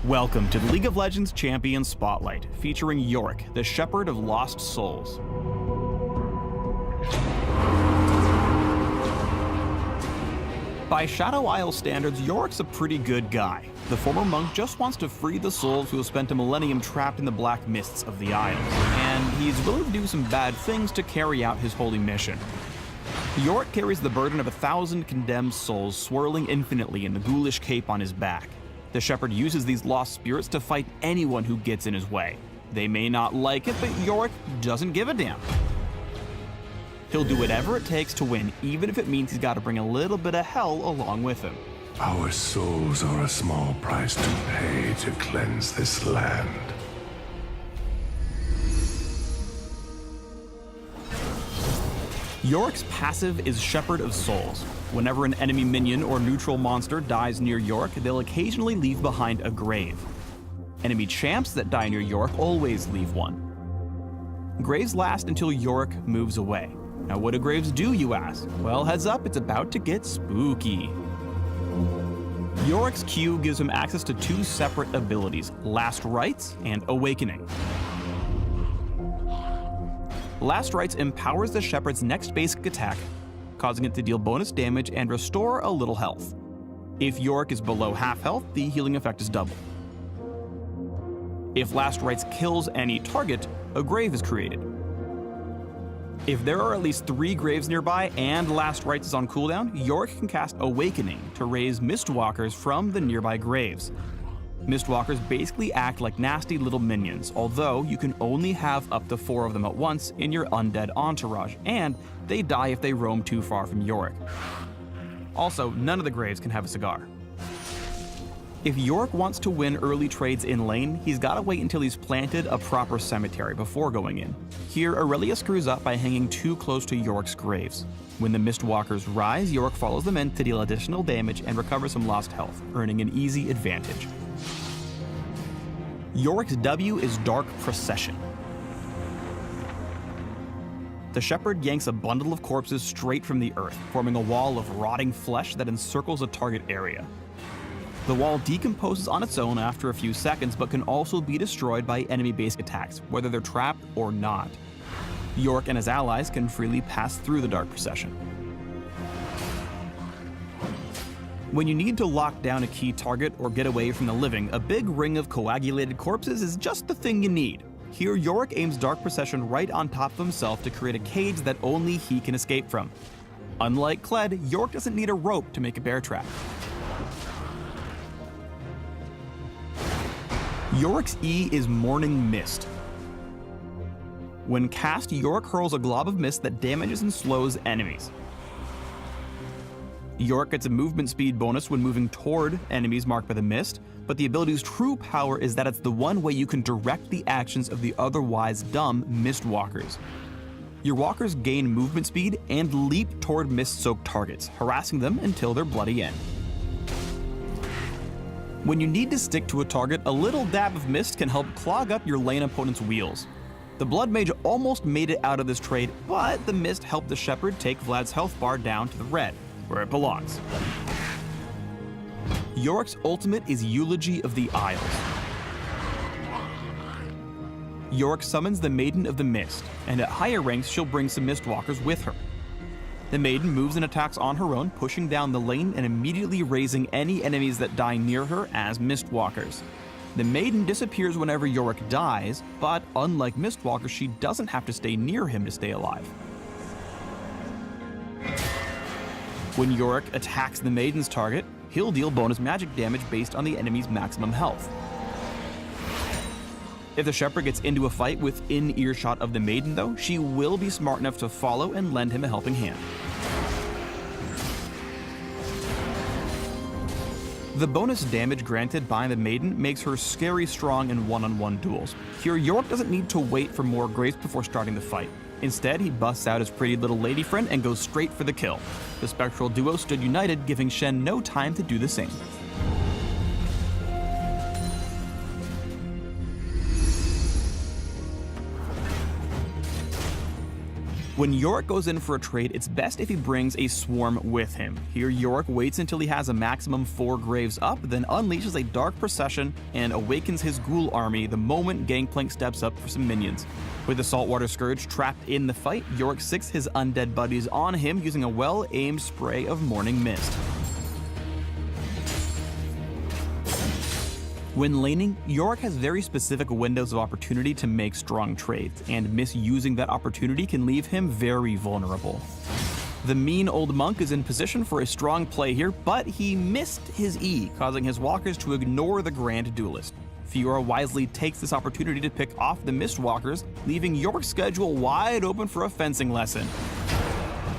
Welcome to the League of Legends Champion Spotlight, featuring Yorick, the Shepherd of Lost Souls. By Shadow Isle standards, Yorick's a pretty good guy. The former monk just wants to free the souls who have spent a millennium trapped in the black mists of the Isles, and he's willing to do some bad things to carry out his holy mission. Yorick carries the burden of 1,000 condemned souls swirling infinitely in the ghoulish cape on his back. The Shepherd uses these lost spirits to fight anyone who gets in his way. They may not like it, but Yorick doesn't give a damn. He'll do whatever it takes to win, even if it means he's got to bring a little bit of hell along with him. Our souls are a small price to pay to cleanse this land. Yorick's passive is Shepherd of Souls. Whenever an enemy minion or neutral monster dies near Yorick, they'll occasionally leave behind a grave. Enemy champs that die near Yorick always leave one. Graves last until Yorick moves away. Now what do graves do, you ask? Well, heads up, it's about to get spooky. Yorick's Q gives him access to two separate abilities, Last Rites and Awakening. Last Rites empowers the Shepherd's next basic attack, causing it to deal bonus damage and restore a little health. If Yorick is below half health, the healing effect is double. If Last Rites kills any target, a grave is created. If there are at least 3 graves nearby and Last Rites is on cooldown, Yorick can cast Awakening to raise Mistwalkers from the nearby graves. Mistwalkers basically act like nasty little minions, although you can only have up to 4 of them at once in your undead entourage, and they die if they roam too far from Yorick. Also, none of the graves can have a cigar. If Yorick wants to win early trades in lane, he's gotta wait until he's planted a proper cemetery before going in. Here, Aurelia screws up by hanging too close to Yorick's graves. When the Mistwalkers rise, Yorick follows them in to deal additional damage and recover some lost health, earning an easy advantage. Yorick's W is Dark Procession. The Shepherd yanks a bundle of corpses straight from the earth, forming a wall of rotting flesh that encircles a target area. The wall decomposes on its own after a few seconds, but can also be destroyed by enemy base attacks, whether they're trapped or not. Yorick and his allies can freely pass through the Dark Procession. When you need to lock down a key target or get away from the living, a big ring of coagulated corpses is just the thing you need. Here, Yorick aims Dark Procession right on top of himself to create a cage that only he can escape from. Unlike Kled, Yorick doesn't need a rope to make a bear trap. Yorick's E is Morning Mist. When cast, Yorick hurls a glob of mist that damages and slows enemies. Yorick gets a movement speed bonus when moving toward enemies marked by the mist, but the ability's true power is that it's the one way you can direct the actions of the otherwise dumb Mistwalkers. Your walkers gain movement speed and leap toward mist-soaked targets, harassing them until their bloody end. When you need to stick to a target, a little dab of mist can help clog up your lane opponent's wheels. The Blood Mage almost made it out of this trade, but the mist helped the Shepherd take Vlad's health bar down to the red, where it belongs. Yorick's ultimate is Eulogy of the Isles. Yorick summons the Maiden of the Mist, and at higher ranks she'll bring some Mistwalkers with her. The Maiden moves and attacks on her own, pushing down the lane and immediately raising any enemies that die near her as Mistwalkers. The Maiden disappears whenever Yorick dies, but unlike Mistwalkers, she doesn't have to stay near him to stay alive. When Yorick attacks the Maiden's target, he'll deal bonus magic damage based on the enemy's maximum health. If the Shepherd gets into a fight within earshot of the Maiden though, she will be smart enough to follow and lend him a helping hand. The bonus damage granted by the Maiden makes her scary strong in one-on-one duels. Here, Yorick doesn't need to wait for more grace before starting the fight. Instead, he busts out his pretty little lady friend and goes straight for the kill. The spectral duo stood united, giving Shen no time to do the same. When Yorick goes in for a trade, it's best if he brings a swarm with him. Here, Yorick waits until he has a maximum 4 graves up, then unleashes a dark procession and awakens his ghoul army the moment Gangplank steps up for some minions. With the Saltwater Scourge trapped in the fight, Yorick sicks his undead buddies on him using a well-aimed spray of Morning Mist. When laning, Yorick has very specific windows of opportunity to make strong trades, and misusing that opportunity can leave him very vulnerable. The mean old monk is in position for a strong play here, but he missed his E, causing his walkers to ignore the Grand Duelist. Fiora wisely takes this opportunity to pick off the Mistwalkers, leaving Yorick's schedule wide open for a fencing lesson.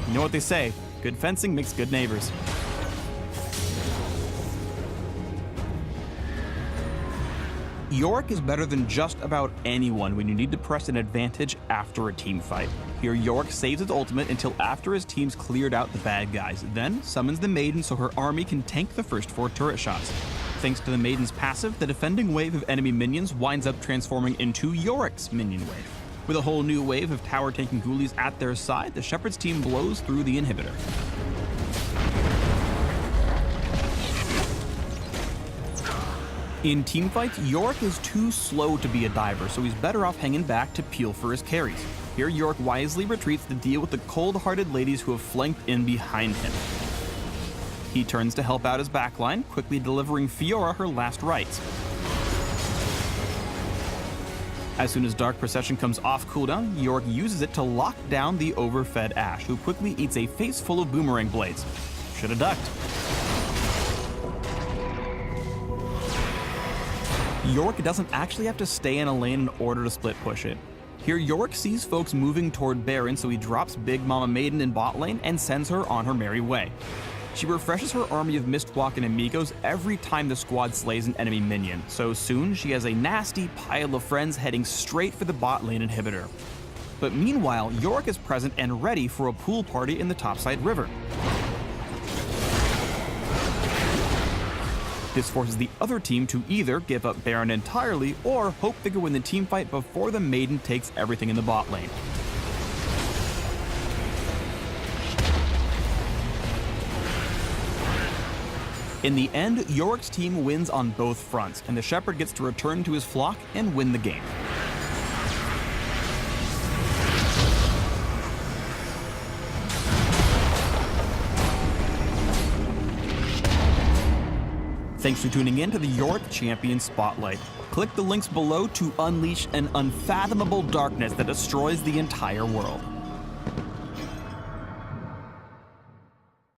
You know what they say, good fencing makes good neighbors. Yorick is better than just about anyone when you need to press an advantage after a team fight. Here, Yorick saves his ultimate until after his team's cleared out the bad guys, then summons the Maiden so her army can tank the first 4 turret shots. Thanks to the Maiden's passive, the defending wave of enemy minions winds up transforming into Yorick's minion wave. With a whole new wave of tower tanking ghoulies at their side, the Shepherd's team blows through the inhibitor. In teamfights, Yorick is too slow to be a diver, so he's better off hanging back to peel for his carries. Here, Yorick wisely retreats to deal with the cold-hearted ladies who have flanked in behind him. He turns to help out his backline, quickly delivering Fiora her last rites. As soon as Dark Procession comes off cooldown, Yorick uses it to lock down the overfed Ashe, who quickly eats a face full of boomerang blades. Shoulda ducked. Yorick doesn't actually have to stay in a lane in order to split push it. Here, Yorick sees folks moving toward Baron, so he drops Big Mama Maiden in bot lane and sends her on her merry way. She refreshes her army of Mistwalk and amigos every time the squad slays an enemy minion, so soon she has a nasty pile of friends heading straight for the bot lane inhibitor. But meanwhile, Yorick is present and ready for a pool party in the topside river. This forces the other team to either give up Baron entirely or hope they can win the teamfight before the Maiden takes everything in the bot lane. In the end, Yorick's team wins on both fronts, and the Shepherd gets to return to his flock and win the game. Thanks for tuning in to the Yorick Champion Spotlight. Click the links below to unleash an unfathomable darkness that destroys the entire world.